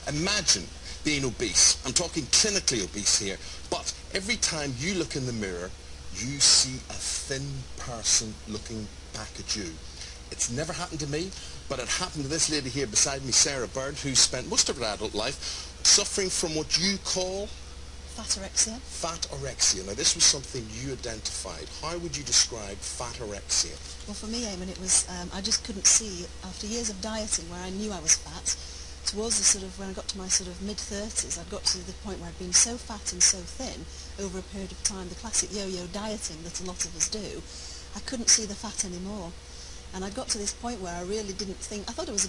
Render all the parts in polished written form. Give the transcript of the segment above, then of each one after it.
Imagine being obese. I'm talking clinically obese here, but every time you look in the mirror, you see a thin person looking back at you. It's never happened to me, but it happened to this lady here beside me, Sara Bird, who spent most of her adult life suffering from what you call FATorexia. FATorexia. Now, this was something you identified. How would you describe FATorexia? Well, for me, Eamon, it was, I just couldn't see, after years of dieting where I knew I was fat, towards the sort of, when I got to my sort of mid-30s, I'd got to the point where I'd been so fat and so thin over a period of time, the classic yo-yo dieting that a lot of us do, I couldn't see the fat anymore. And I'd got to this point where I really didn't think, I thought I was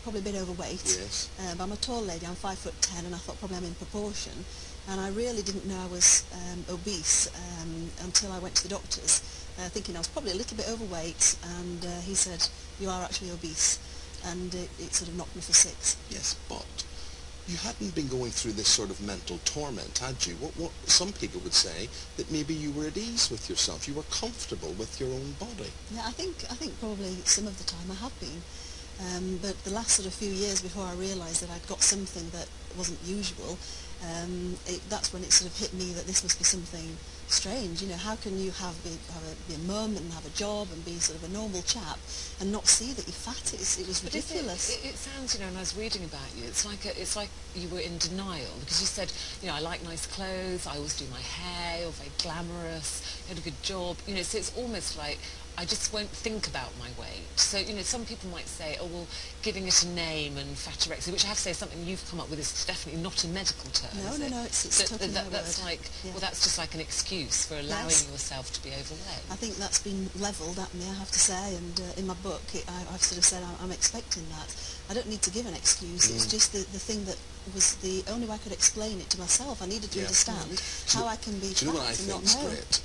probably a bit overweight. Yes. I'm a tall lady, I'm 5'10", and I thought probably I'm in proportion. And I really didn't know I was obese until I went to the doctors, thinking I was probably a little bit overweight, and he said, you are actually obese, and it sort of knocked me for six. Yes, but you hadn't been going through this sort of mental torment, had you? What some people would say that maybe you were at ease with yourself, you were comfortable with your own body. Yeah, I think probably some of the time I have been. But the last sort of few years before I realised that I'd got something that wasn't usual, that's when it sort of hit me that this must be something strange. You know, how can you be a mum and have a job and be sort of a normal chap and not see that you're fat? It was ridiculous. It sounds, you know, when I was reading about you, it's like you were in denial, because you said, you know, I like nice clothes, I always do my hair, you're very glamorous, you had a good job, you know, so it's almost like I just won't think about my weight. So, you know, some people might say, oh, well, giving it a name and FATorexia, which I have to say is something you've come up with, is definitely not a medical term. No, it's totally that's like, yeah. Well, that's just like an excuse for allowing yourself to be overweight. I think that's been levelled at me, I have to say, and in my book, I've sort of said I'm expecting that. I don't need to give an excuse, it's just the thing that was the only way I could explain it to myself. I needed to understand how I can be fat and not know. Great?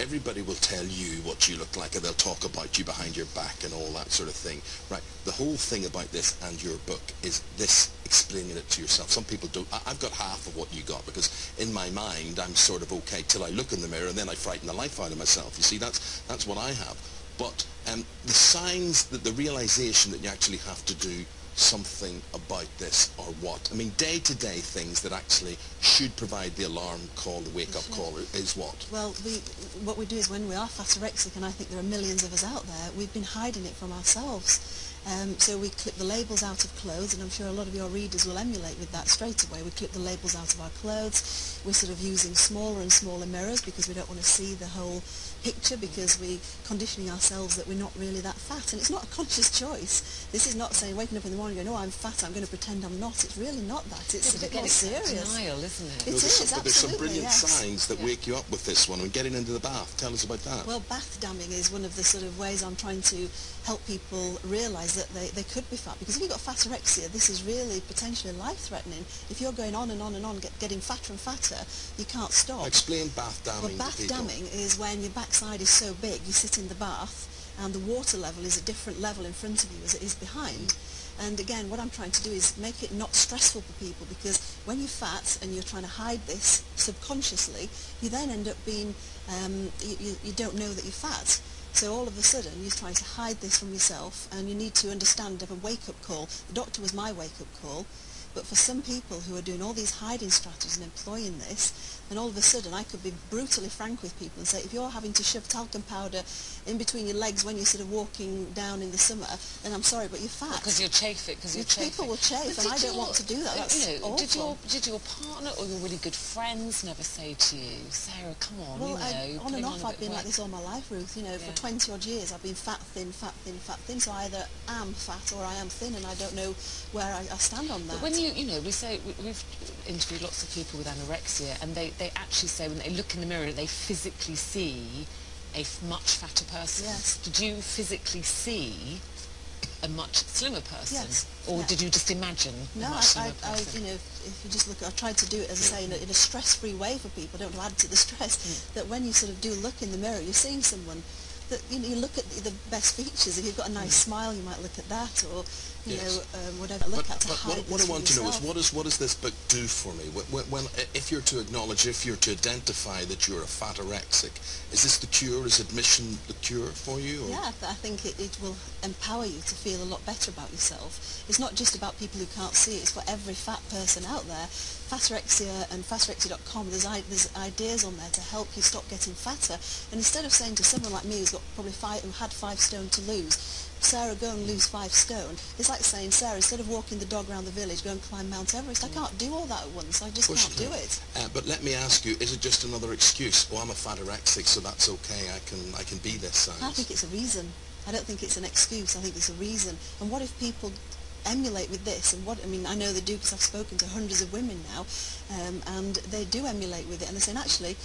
Everybody will tell you what you look like, and they'll talk about you behind your back and all that sort of thing. Right, the whole thing about this and your book is this, explaining it to yourself. Some people don't. I've got half of what you got, because in my mind I'm sort of okay till I look in the mirror, and then I frighten the life out of myself. You see, that's what I have. But the signs, that the realization that you actually have to do something about this are what? I mean, day-to-day things that actually should provide the alarm call, the wake-up call, is what? Well, what we do is, when we are FATorexic, and I think there are millions of us out there, we've been hiding it from ourselves. So we clip the labels out of clothes, and I'm sure a lot of your readers will emulate with that straight away. We clip the labels out of our clothes. We're sort of using smaller and smaller mirrors because we don't want to see the whole picture, because we're conditioning ourselves that we're not really that fat. And it's not a conscious choice. This is not saying, waking up in the morning going, oh, I'm fat, I'm going to pretend I'm not. It's really not that. It's a bit more serious. Denial, isn't it? It is, absolutely. There's some brilliant signs that wake you up with this one, and getting into the bath. Tell us about that. Well, bath damming is one of the sort of ways I'm trying to help people realise that they could be fat, because if you've got FATorexia, this is really potentially life-threatening. If you're going on and on and on, getting fatter and fatter, you can't stop. Explain bath damming. Well, bath damming is when your backside is so big, you sit in the bath, and the water level is a different level in front of you as it is behind. And again, what I'm trying to do is make it not stressful for people, because when you're fat and you're trying to hide this subconsciously, you then end up being, you don't know that you're fat. So all of a sudden you're trying to hide this from yourself, and you need to understand, have a wake-up call. The doctor was my wake-up call. But for some people who are doing all these hiding strategies and employing this, then all of a sudden I could be brutally frank with people and say, if you're having to shove talcum powder in between your legs when you're sort of walking down in the summer, then I'm sorry, but you're fat. Because you'll chafe it, People will chafe, and I don't want to do that. That's awful. Did your partner or your really good friends never say to you, Sarah, come on, well, you know, on and off I've been like this all my life, Ruth. You know, for 20 odd years I've been fat, thin, fat, thin, fat, thin. So I either am fat or I am thin, and I don't know where I stand on that. But when you know, we've interviewed lots of people with anorexia, and they actually say when they look in the mirror, they physically see a much fatter person. Yes. Did you physically see a much slimmer person? Yes. Or did you just imagine a much slimmer person? You know, if you just look, I tried to do it, as I say, in a stress-free way for people. I don't want to add to the stress. That when you sort of do look in the mirror, you're seeing someone that you look at the best features. If you've got a nice smile, you might look at that, or whatever. Look at to hide what I want to know yourself. is what does this book do for me? If you're to acknowledge, if you're to identify that you're a fatorexic, is this the cure? Is admission the cure for you? Or? Yeah, I think it will empower you to feel a lot better about yourself. It's not just about people who can't see it, it's for every fat person out there. FATorexia and FATorexia.com, there's ideas on there to help you stop getting fatter. And instead of saying to someone like me who had 5 stone to lose, Sarah, go and lose 5 stone, it's like saying, Sarah, instead of walking the dog around the village, go and climb Mount Everest. I can't do all that at once. I just can't do it. But let me ask you, is it just another excuse? Oh, I'm a fatorexic, so that's okay. I can be this size. I think it's a reason. I don't think it's an excuse. I think it's a reason. And what if people emulate with this? And I know they do, because I've spoken to hundreds of women now, and they do emulate with it, and they're saying, actually,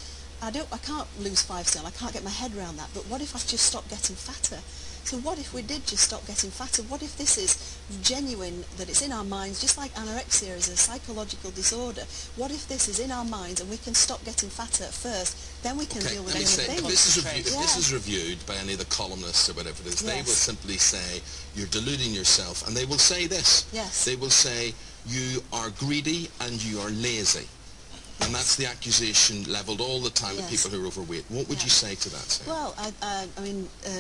I can't lose 5 stone, I can't get my head around that, but what if I just stop getting fatter? So what if we did just stop getting fatter? What if this is genuine, that it's in our minds, just like anorexia is a psychological disorder? What if this is in our minds and we can stop getting fatter at first, then we can deal with anything? If this is reviewed by any of the columnists or whatever it is, they will simply say, you're deluding yourself, and they will say this. Yes. They will say, you are greedy and you are lazy. And that's the accusation levelled all the time at people who are overweight. What would you say to that, Sarah? Well,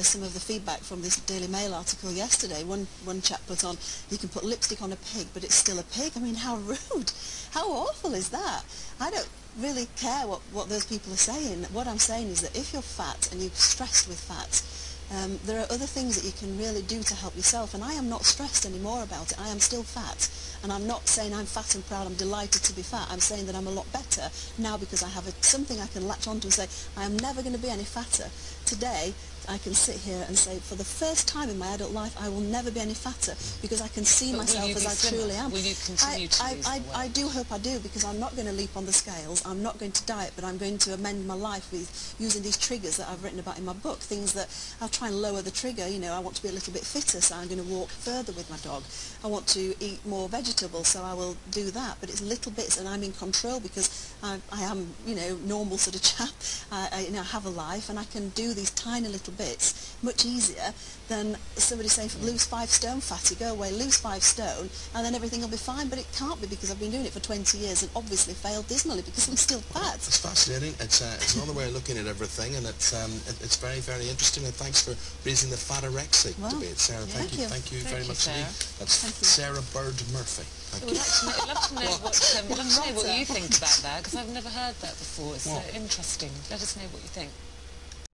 some of the feedback from this Daily Mail article yesterday, one chap put on, you can put lipstick on a pig, but it's still a pig. I mean, how rude. How awful is that? I don't really care what those people are saying. What I'm saying is that if you're fat and you're stressed with fat, there are other things that you can really do to help yourself, and I am not stressed anymore about it. I am still fat, and I'm not saying I'm fat and proud, I'm delighted to be fat. I'm saying that I'm a lot better now because I have something I can latch onto and say, I am never going to be any fatter. Today, I can sit here and say, for the first time in my adult life, I will never be any fatter, because I can see myself as I truly am. Will you continue to lose the weight? I do hope I do, because I'm not going to leap on the scales. I'm not going to diet, but I'm going to amend my life with using these triggers that I've written about in my book, things that I'll try and lower the trigger. I want to be a little bit fitter, so I'm going to walk further with my dog. I want to eat more vegetables, so I will do that, but it's little bits, and I'm in control because I am, normal sort of chap. I have a life, and I can do these tiny little bits much easier than somebody saying, lose 5 stone, fatty, go away, lose 5 stone, and then everything will be fine. But it can't be, because I've been doing it for 20 years and obviously failed dismally because I'm still fat. It's fascinating. It's another way of looking at everything, and it's very, very interesting, and thanks for raising the fatorexic debate, Sarah. Thank you very much indeed. That's Sara Bird Murphy. Thank you. I'd love to know what you think about that, because I've never heard that before. It's interesting. Let us know what you think.